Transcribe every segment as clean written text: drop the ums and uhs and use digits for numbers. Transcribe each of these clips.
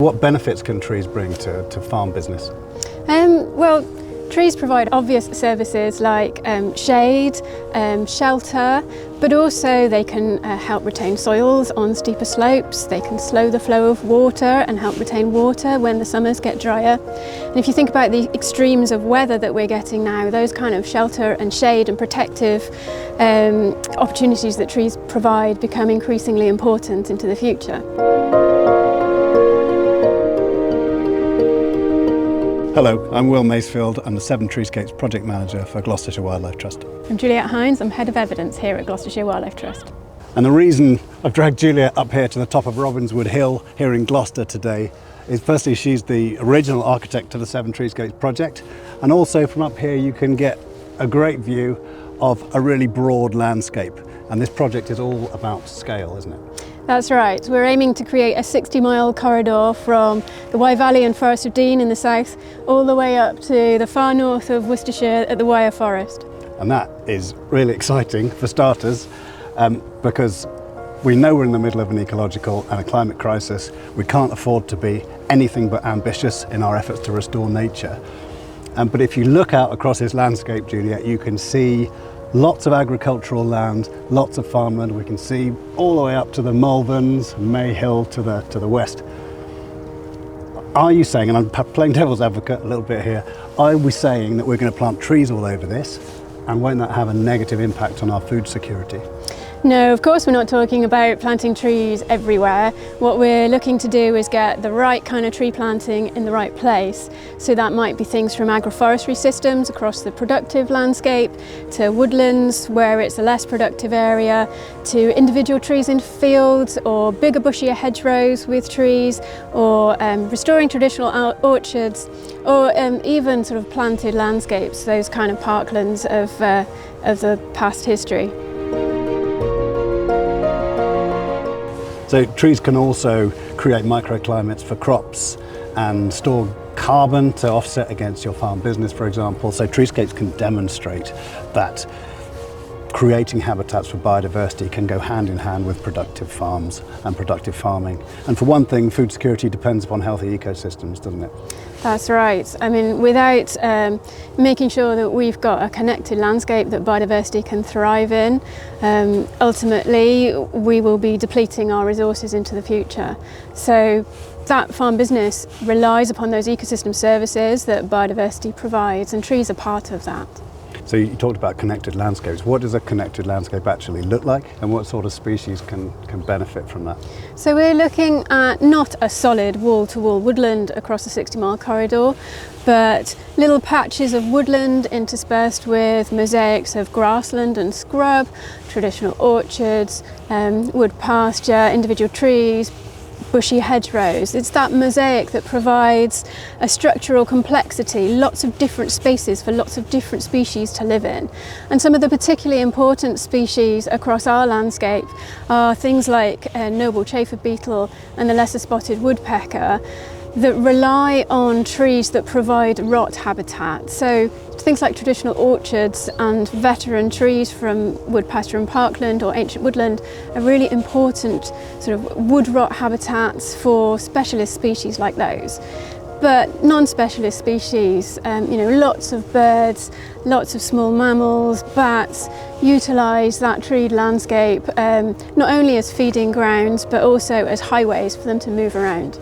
What benefits can trees bring to farm business? Well, trees provide obvious services like shade, shelter, but also they can help retain soils on steeper slopes. They can slow the flow of water and help retain water when the summers get drier. And if you think about the extremes of weather that we're getting now, those kind of shelter and shade and protective opportunities that trees provide become increasingly important into the future. Hello, I'm Will Macefield. I'm the Severn Treescapes Project Manager for Gloucestershire Wildlife Trust. I'm Juliet Hines. I'm Head of Evidence here at Gloucestershire Wildlife Trust. And the reason I've dragged Juliet up here to the top of Robinswood Hill here in Gloucester today is firstly she's the original architect to the Severn Treescapes Project, and also from up here you can get a great view of a really broad landscape. And this project is all about scale, isn't it? That's right. We're aiming to create a 60-mile corridor from the Wye Valley and Forest of Dean in the south all the way up to the far north of Worcestershire at the Wyre Forest. And that is really exciting for starters because we know we're in the middle of an ecological and a climate crisis. We can't afford to be anything but ambitious in our efforts to restore nature. But if you look out across this landscape, Juliet, you can see lots of agricultural land, lots of farmland. We can see all the way up to the Malverns, May Hill to the west. Are you saying, and I'm playing devil's advocate a little bit here, are we saying that we're going to plant trees all over this, and won't that have a negative impact on our food security? No, of course we're not talking about planting trees everywhere. What we're looking to do is get the right kind of tree planting in the right place. So that might be things from agroforestry systems across the productive landscape, to woodlands where it's a less productive area, to individual trees in fields, or bigger bushier hedgerows with trees, or restoring traditional orchards, or even sort of planted landscapes, those kind of parklands of the past history. So trees can also create microclimates for crops and store carbon to offset against your farm business, for example. So treescapes can demonstrate that creating habitats for biodiversity can go hand in hand with productive farms and productive farming. And for one thing, food security depends upon healthy ecosystems, doesn't it? That's right. I mean, without making sure that we've got a connected landscape that biodiversity can thrive in, ultimately we will be depleting our resources into the future. So that farm business relies upon those ecosystem services that biodiversity provides, and trees are part of that. So you talked about connected landscapes. What does a connected landscape actually look like, and what sort of species can benefit from that? So we're looking at not a solid wall-to-wall woodland across a 60-mile corridor, but little patches of woodland interspersed with mosaics of grassland and scrub, traditional orchards, wood pasture, individual trees, bushy hedgerows. It's that mosaic that provides a structural complexity, lots of different spaces for lots of different species to live in. And some of the particularly important species across our landscape are things like noble chafer beetle and the lesser spotted woodpecker that rely on trees that provide rot habitat. So things like traditional orchards and veteran trees from wood pasture and parkland or ancient woodland are really important sort of wood rot habitats for specialist species like those. But non-specialist species, lots of birds, lots of small mammals, bats, utilise that treed landscape not only as feeding grounds but also as highways for them to move around.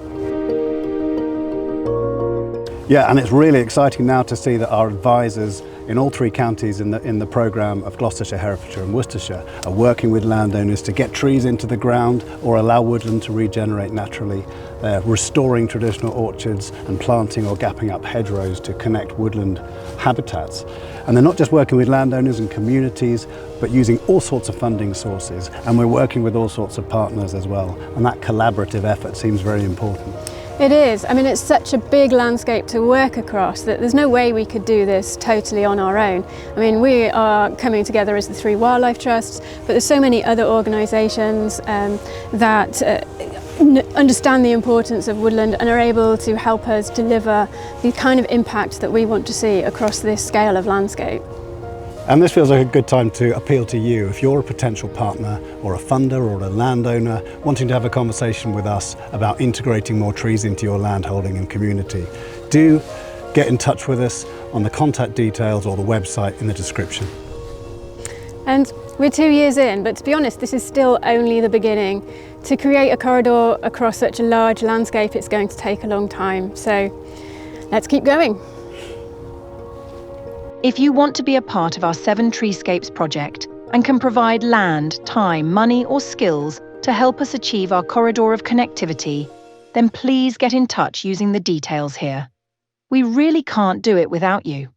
Yeah, and it's really exciting now to see that our advisors in all three counties in the programme of Gloucestershire, Herefordshire and Worcestershire are working with landowners to get trees into the ground or allow woodland to regenerate naturally. They're restoring traditional orchards and planting or gapping up hedgerows to connect woodland habitats. And they're not just working with landowners and communities, but using all sorts of funding sources. And we're working with all sorts of partners as well. And that collaborative effort seems very important. It is. I mean, it's such a big landscape to work across that there's no way we could do this totally on our own. I mean, we are coming together as the three wildlife trusts, but there's so many other organisations that understand the importance of woodland and are able to help us deliver the kind of impact that we want to see across this scale of landscape. And this feels like a good time to appeal to you. If you're a potential partner or a funder or a landowner wanting to have a conversation with us about integrating more trees into your landholding and community, do get in touch with us on the contact details or the website in the description. And we're 2 years in, but to be honest, this is still only the beginning. To create a corridor across such a large landscape, it's going to take a long time. So let's keep going. If you want to be a part of our Severn Treescapes project and can provide land, time, money or skills to help us achieve our corridor of connectivity, then please get in touch using the details here. We really can't do it without you.